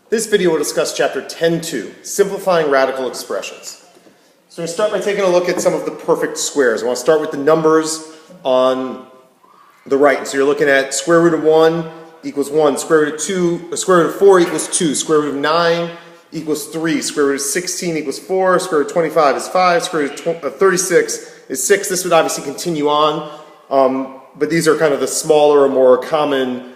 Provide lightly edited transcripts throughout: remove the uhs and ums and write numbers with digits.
This video will discuss Chapter 10.2, Simplifying Radical Expressions. So we're going to start by taking a look at some of the perfect squares. I want to start with the numbers on the right. So you're looking at square root of 1 equals 1, square root of 2, square root of 4 equals 2, square root of 9 equals 3, square root of 16 equals 4, square root of 25 is 5, square root of 36 is 6. This would obviously continue on, but these are kind of the smaller or more common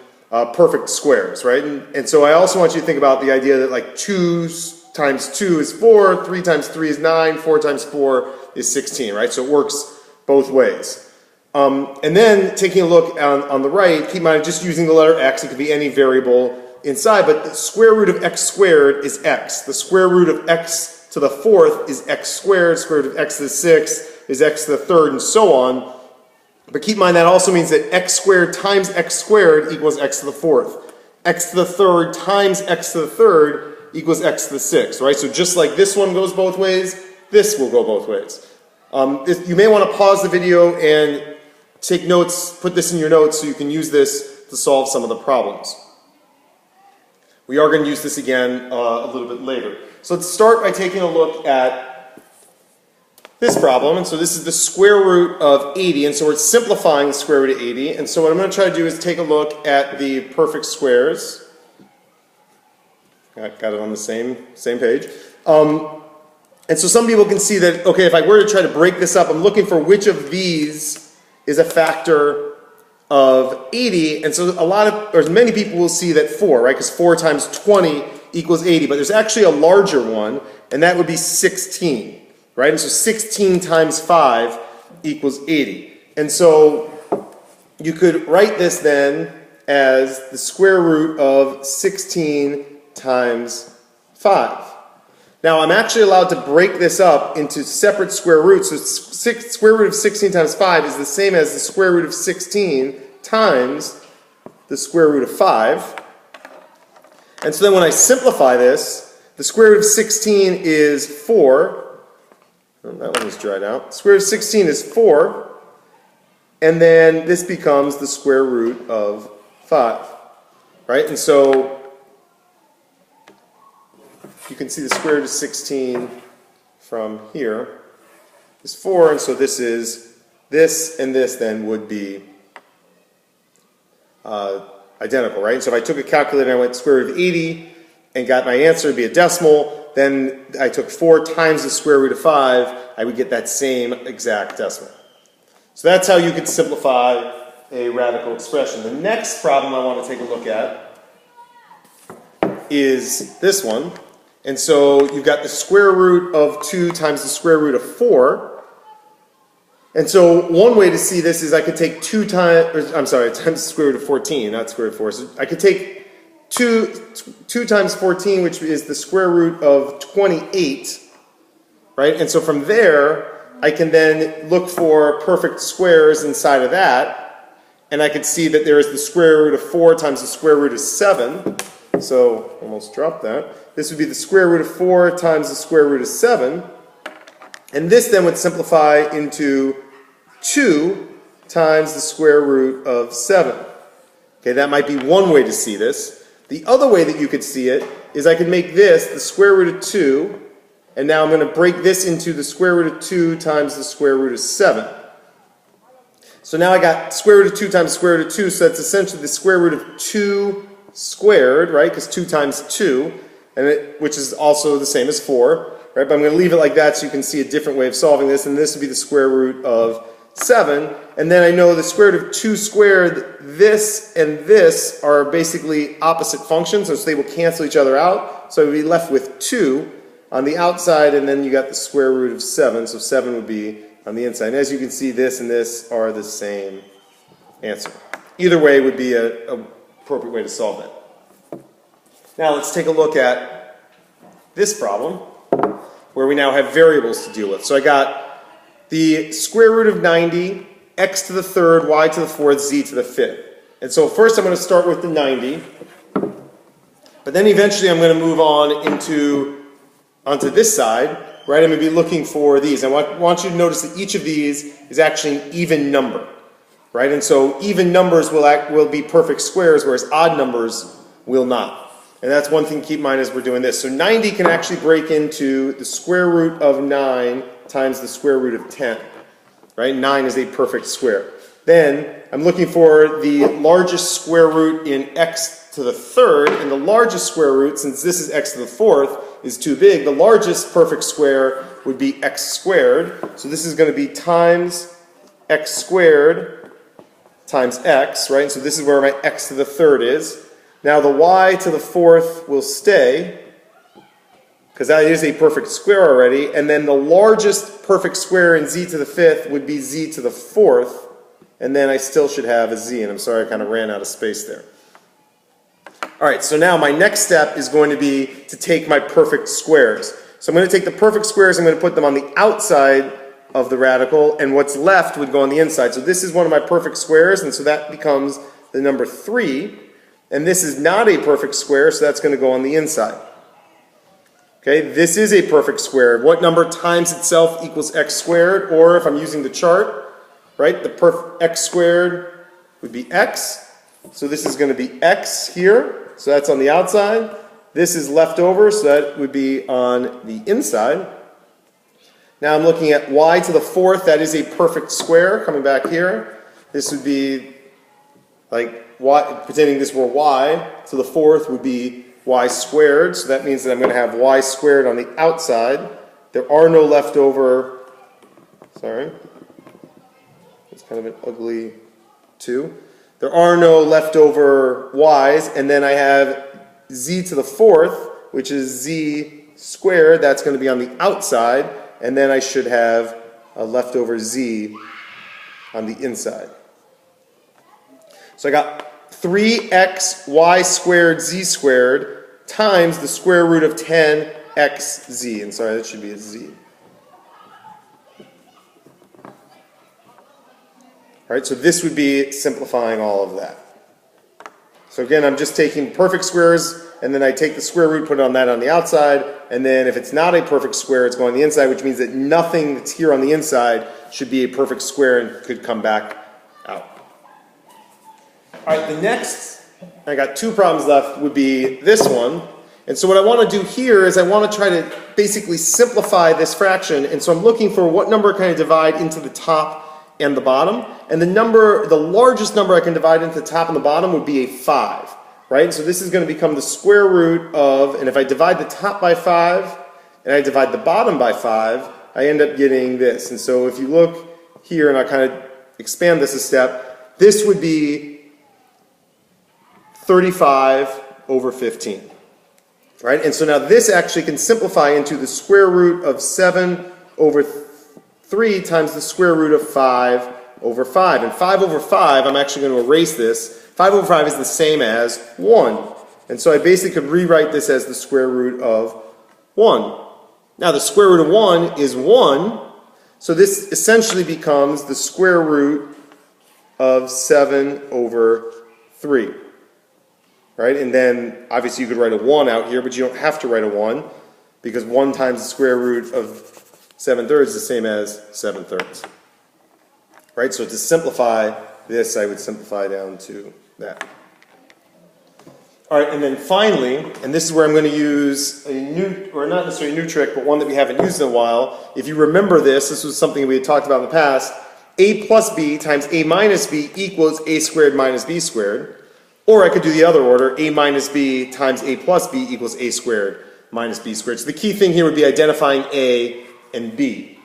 perfect squares, right? And so I also want you to think about the idea that like 2 times 2 is 4, 3 times 3 is 9, 4 times 4 is 16, right? So it works both ways. And then taking a look on the right, keep in mind just using the letter x, it could be any variable inside, but the square root of x squared is x. The square root of x to the fourth is x squared, square root of x to the sixth is x to the third, and so on. But keep in mind that also means that x squared times x squared equals x to the fourth. X to the third times x to the third equals x to the sixth, right? So just like this one goes both ways, this will go both ways. You may want to pause the video and take notes, put this in your notes so you can use this to solve some of the problems. We are going to use this again a little bit later. So let's start by taking a look at this problem, and so this is the square root of 80, and so we're simplifying the square root of 80, and so what I'm going to try to do is take a look at the perfect squares. Got it on the same page. And so some people can see that, okay, if I were to try to break this up, I'm looking for which of these is a factor of 80, and so many people will see that 4, right, because 4 times 20 equals 80, but there's actually a larger one, and that would be 16. Right? And so 16 times 5 equals 80. And so you could write this then as the square root of 16 times 5. Now I'm actually allowed to break this up into separate square roots. So square root of 16 times 5 is the same as the square root of 16 times the square root of 5. And so then when I simplify this, the square root of 16 is 4. Oh, that one was dried out. Square root of 16 is 4, and then this becomes the square root of 5, right? And so you can see the square root of 16 from here is 4, and so this is this, and this then would be identical, right? And so if I took a calculator and I went square root of 80 and got my answer, it'd be a decimal. Then I took 4 times the square root of 5, I would get that same exact decimal. So that's how you could simplify a radical expression. The next problem I want to take a look at is this one. And so you've got the square root of 2 times the square root of 4. And so one way to see this is I could take times the square root of 14, not square root of 4. So I could take 2 times 14, which is the square root of 28, right? And so from there, I can then look for perfect squares inside of that, and I can see that there is the square root of 4 times the square root of 7. So, almost dropped that. This would be the square root of 4 times the square root of 7. And this then would simplify into 2 times the square root of 7. Okay, that might be one way to see this. The other way that you could see it is I could make this the square root of 2, and now I'm going to break this into the square root of 2 times the square root of 7. So now I got square root of 2 times square root of 2, so that's essentially the square root of 2 squared, right, because 2 times 2, which is also the same as 4, right, but I'm going to leave it like that so you can see a different way of solving this, and this would be the square root of 7, and then I know the square root of 2 squared, this and this are basically opposite functions, so they will cancel each other out, so I would be left with 2 on the outside, and then you got the square root of 7, so 7 would be on the inside. And as you can see, this and this are the same answer. Either way would be an appropriate way to solve that. Now let's take a look at this problem, where we now have variables to deal with. So I got the square root of 90, x to the third, y to the fourth, z to the fifth. And so first I'm going to start with the 90, but then eventually I'm going to move on onto this side, right? I'm going to be looking for these. I want you to notice that each of these is actually an even number, right? And so even numbers will be perfect squares, whereas odd numbers will not. And that's one thing to keep in mind as we're doing this. So 90 can actually break into the square root of 9 times the square root of 10. Right? 9 is a perfect square. Then I'm looking for the largest square root in x to the third, and the largest square root, since this is x to the fourth, is too big. The largest perfect square would be x squared. So this is going to be times x squared times x, right? So this is where my x to the third is. Now the y to the fourth will stay, because that is a perfect square already, and then the largest perfect square in z to the fifth would be z to the fourth, and then I still should have a z, and I'm sorry I kind of ran out of space there. Alright, so now my next step is going to be to take my perfect squares. So I'm going to take the perfect squares, I'm going to put them on the outside of the radical, and what's left would go on the inside. So this is one of my perfect squares, and so that becomes the number 3. And this is not a perfect square, so that's going to go on the inside. Okay, this is a perfect square. What number times itself equals x squared? Or if I'm using the chart, right, the x squared would be x. So this is going to be x here. So that's on the outside. This is left over, so that would be on the inside. Now I'm looking at y to the fourth. That is a perfect square coming back here. This would be like y, pretending this were y to the fourth would be y squared. So that means that I'm going to have y squared on the outside. There are no leftover, sorry, it's kind of an ugly 2. There are no leftover y's, and then I have z to the fourth, which is z squared. That's going to be on the outside, and then I should have a leftover z on the inside. So I got 3x y squared z squared times the square root of 10xz. And sorry, that should be a z. All right, so this would be simplifying all of that. So again, I'm just taking perfect squares, and then I take the square root, put it on that on the outside, and then if it's not a perfect square, it's going on the inside, which means that nothing that's here on the inside should be a perfect square and could come back out. All right, the next, I got 2 problems left, would be this one. And so what I want to do here is I want to try to basically simplify this fraction, and so I'm looking for what number can I divide into the top and the bottom, and the largest number I can divide into the top and the bottom would be a 5, right? So this is going to become the square root of, and if I divide the top by 5 and I divide the bottom by 5, I end up getting this. And so if you look here, and I kind of expand this a step, this would be 35 over 15, right? And so now this actually can simplify into the square root of 7 over 3 times the square root of 5 over 5. And 5 over 5, I'm actually going to erase this. 5 over 5 is the same as 1. And so I basically could rewrite this as the square root of 1. Now the square root of 1 is 1, so this essentially becomes the square root of 7 over 3. Right? And then obviously you could write a 1 out here, but you don't have to write a 1, because 1 times the square root of 7/3 is the same as 7/3. Right? So to simplify this, I would simplify down to that. All right, and then finally, and this is where I'm going to use a new, or not necessarily a new trick, but one that we haven't used in a while. If you remember this was something we had talked about in the past. A plus b times a minus b equals a squared minus b squared. Or I could do the other order, a minus b times a plus b equals a squared minus b squared. So the key thing here would be identifying a and b.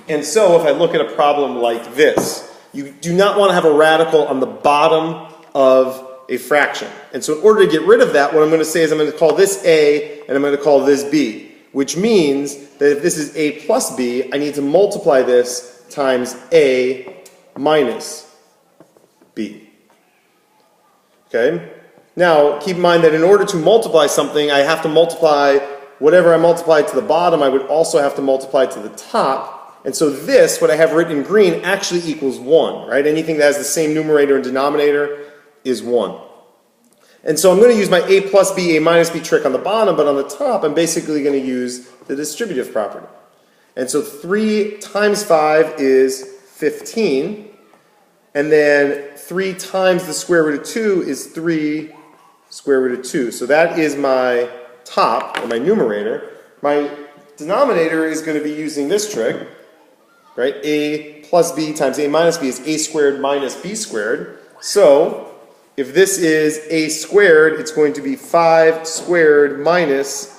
And so if I look at a problem like this, you do not want to have a radical on the bottom of a fraction. And so in order to get rid of that, what I'm going to say is I'm going to call this a and I'm going to call this b, which means that if this is a plus b, I need to multiply this times a minus b. Okay? Now, keep in mind that in order to multiply something, I have to multiply whatever I multiply to the bottom, I would also have to multiply to the top. And so this, what I have written in green, actually equals 1, right? Anything that has the same numerator and denominator is 1. And so I'm going to use my a plus b, a minus b trick on the bottom, but on the top, I'm basically going to use the distributive property. And so 3 times 5 is 15. And then 3 times the square root of 2 is 3 square root of 2. So that is my top, or my numerator. My denominator is going to be using this trick, right? A plus b times a minus b is a squared minus b squared. So if this is a squared, it's going to be 5 squared minus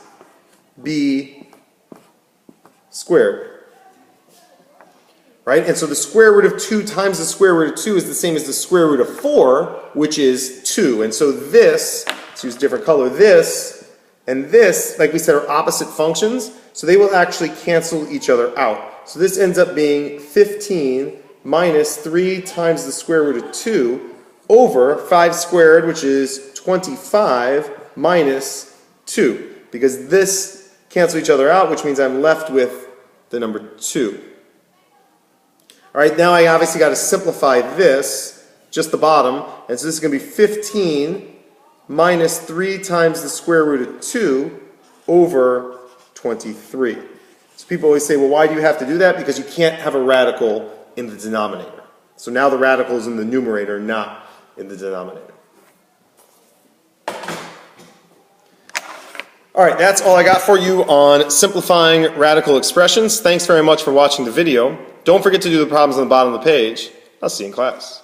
b squared. Right? And so the square root of 2 times the square root of 2 is the same as the square root of 4, which is 2. And so this, let's use a different color, this and this, like we said, are opposite functions, so they will actually cancel each other out. So this ends up being 15 minus 3 times the square root of 2 over 5 squared, which is 25, minus 2. Because this cancels each other out, which means I'm left with the number 2. All right, now I obviously got to simplify this, just the bottom, and so this is going to be 15 minus 3 times the square root of 2 over 23. So people always say, well, why do you have to do that? Because you can't have a radical in the denominator. So now the radical is in the numerator, not in the denominator. All right, that's all I got for you on simplifying radical expressions. Thanks very much for watching the video. Don't forget to do the problems on the bottom of the page. I'll see you in class.